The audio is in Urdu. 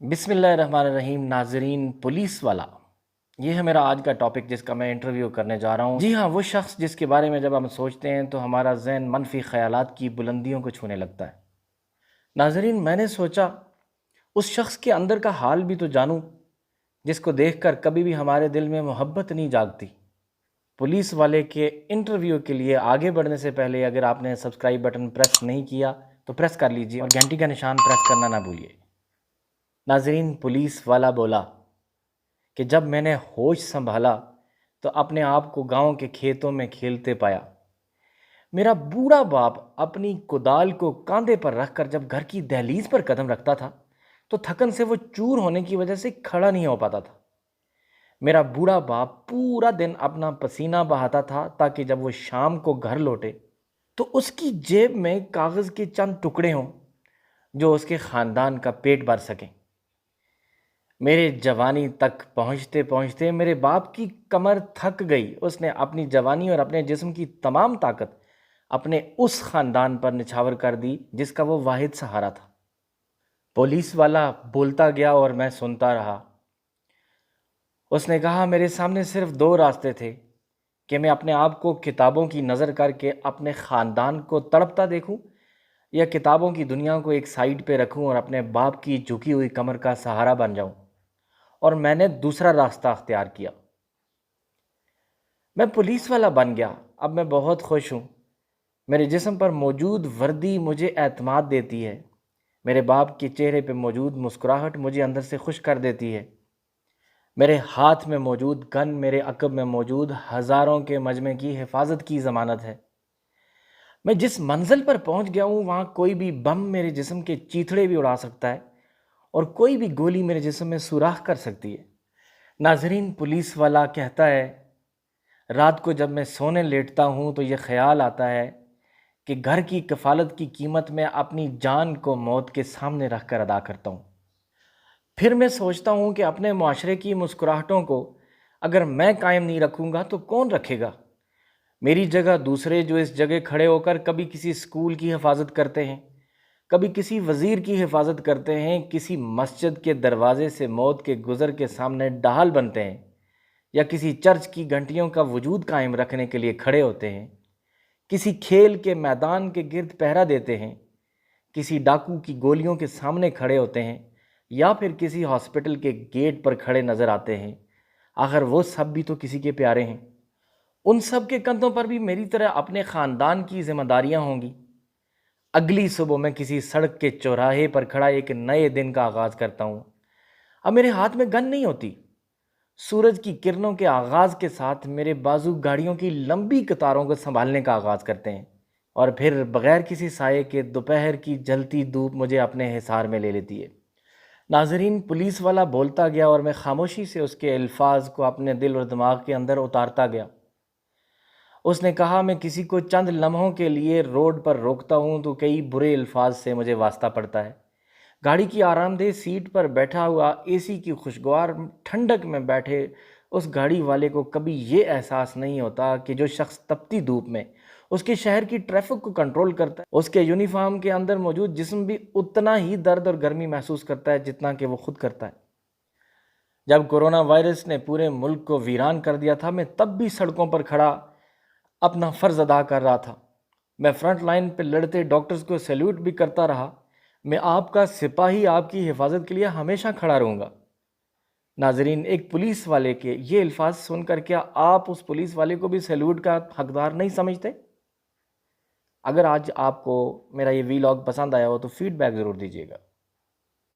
بسم اللہ الرحمن الرحیم۔ ناظرین، پولیس والا یہ ہے میرا آج کا ٹاپک جس کا میں انٹرویو کرنے جا رہا ہوں۔ جی ہاں، وہ شخص جس کے بارے میں جب ہم سوچتے ہیں تو ہمارا ذہن منفی خیالات کی بلندیوں کو چھونے لگتا ہے۔ ناظرین، میں نے سوچا اس شخص کے اندر کا حال بھی تو جانوں جس کو دیکھ کر کبھی بھی ہمارے دل میں محبت نہیں جاگتی۔ پولیس والے کے انٹرویو کے لیے آگے بڑھنے سے پہلے اگر آپ نے سبسکرائب بٹن پریس نہیں کیا تو پریس کر لیجئے اور گھنٹی کا نشان پریس کرنا نہ بھولیے۔ ناظرین، پولیس والا بولا کہ جب میں نے ہوش سنبھالا تو اپنے آپ کو گاؤں کے کھیتوں میں کھیلتے پایا۔ میرا بوڑھا باپ اپنی کدال کو کاندھے پر رکھ کر جب گھر کی دہلیز پر قدم رکھتا تھا تو تھکن سے وہ چور ہونے کی وجہ سے کھڑا نہیں ہو پاتا تھا۔ میرا بوڑھا باپ پورا دن اپنا پسینہ بہاتا تھا تاکہ جب وہ شام کو گھر لوٹے تو اس کی جیب میں کاغذ کے چند ٹکڑے ہوں جو اس کے خاندان کا پیٹ بھر سکیں۔ میرے جوانی تک پہنچتے پہنچتے میرے باپ کی کمر تھک گئی۔ اس نے اپنی جوانی اور اپنے جسم کی تمام طاقت اپنے اس خاندان پر نچھاور کر دی جس کا وہ واحد سہارا تھا۔ پولیس والا بولتا گیا اور میں سنتا رہا۔ اس نے کہا، میرے سامنے صرف دو راستے تھے کہ میں اپنے آپ کو کتابوں کی نظر کر کے اپنے خاندان کو تڑپتا دیکھوں یا کتابوں کی دنیا کو ایک سائیڈ پہ رکھوں اور اپنے باپ کی جھکی ہوئی کمر کا سہارا بن جاؤں، اور میں نے دوسرا راستہ اختیار کیا۔ میں پولیس والا بن گیا۔ اب میں بہت خوش ہوں۔ میرے جسم پر موجود وردی مجھے اعتماد دیتی ہے۔ میرے باپ کے چہرے پہ موجود مسکراہٹ مجھے اندر سے خوش کر دیتی ہے۔ میرے ہاتھ میں موجود گن میرے عقب میں موجود ہزاروں کے مجمع کی حفاظت کی ضمانت ہے۔ میں جس منزل پر پہنچ گیا ہوں وہاں کوئی بھی بم میرے جسم کے چیتھڑے بھی اڑا سکتا ہے اور کوئی بھی گولی میرے جسم میں سوراخ کر سکتی ہے۔ ناظرین، پولیس والا کہتا ہے، رات کو جب میں سونے لیٹتا ہوں تو یہ خیال آتا ہے کہ گھر کی کفالت کی قیمت میں اپنی جان کو موت کے سامنے رکھ کر ادا کرتا ہوں۔ پھر میں سوچتا ہوں کہ اپنے معاشرے کی مسکراہٹوں کو اگر میں قائم نہیں رکھوں گا تو کون رکھے گا؟ میری جگہ دوسرے جو اس جگہ کھڑے ہو کر کبھی کسی اسکول کی حفاظت کرتے ہیں، کبھی کسی وزیر کی حفاظت کرتے ہیں، کسی مسجد کے دروازے سے موت کے گزر کے سامنے ڈھال بنتے ہیں، یا کسی چرچ کی گھنٹیوں کا وجود قائم رکھنے کے لیے کھڑے ہوتے ہیں، کسی کھیل کے میدان کے گرد پہرا دیتے ہیں، کسی ڈاکو کی گولیوں کے سامنے کھڑے ہوتے ہیں، یا پھر کسی ہاسپٹل کے گیٹ پر کھڑے نظر آتے ہیں، آخر وہ سب بھی تو کسی کے پیارے ہیں۔ ان سب کے کندھوں پر بھی میری طرح اپنے خاندان کی ذمہ داریاں ہوں گی۔ اگلی صبح میں کسی سڑک کے چوراہے پر کھڑا ایک نئے دن کا آغاز کرتا ہوں۔ اب میرے ہاتھ میں گن نہیں ہوتی۔ سورج کی کرنوں کے آغاز کے ساتھ میرے بازو گاڑیوں کی لمبی قطاروں کو سنبھالنے کا آغاز کرتے ہیں، اور پھر بغیر کسی سائے کے دوپہر کی جلتی دھوپ مجھے اپنے حصار میں لے لیتی ہے۔ ناظرین، پولیس والا بولتا گیا اور میں خاموشی سے اس کے الفاظ کو اپنے دل اور دماغ کے اندر اتارتا گیا۔ اس نے کہا، میں کسی کو چند لمحوں کے لیے روڈ پر روکتا ہوں تو کئی برے الفاظ سے مجھے واسطہ پڑتا ہے۔ گاڑی کی آرام دہ سیٹ پر بیٹھا ہوا اے سی کی خوشگوار ٹھنڈک میں بیٹھے اس گاڑی والے کو کبھی یہ احساس نہیں ہوتا کہ جو شخص تپتی دھوپ میں اس کے شہر کی ٹریفک کو کنٹرول کرتا ہے، اس کے یونیفارم کے اندر موجود جسم بھی اتنا ہی درد اور گرمی محسوس کرتا ہے جتنا کہ وہ خود کرتا ہے۔ جب کورونا وائرس نے پورے ملک کو ویران کر دیا تھا، میں تب بھی سڑکوں پر کھڑا اپنا فرض ادا کر رہا تھا۔ میں فرنٹ لائن پہ لڑتے ڈاکٹرز کو سیلیوٹ بھی کرتا رہا۔ میں آپ کا سپاہی آپ کی حفاظت کے لیے ہمیشہ کھڑا رہوں گا۔ ناظرین، ایک پولیس والے کے یہ الفاظ سن کر کیا آپ اس پولیس والے کو بھی سیلیوٹ کا حقدار نہیں سمجھتے؟ اگر آج آپ کو میرا یہ ویلاگ پسند آیا ہو تو فیڈ بیک ضرور دیجیے گا۔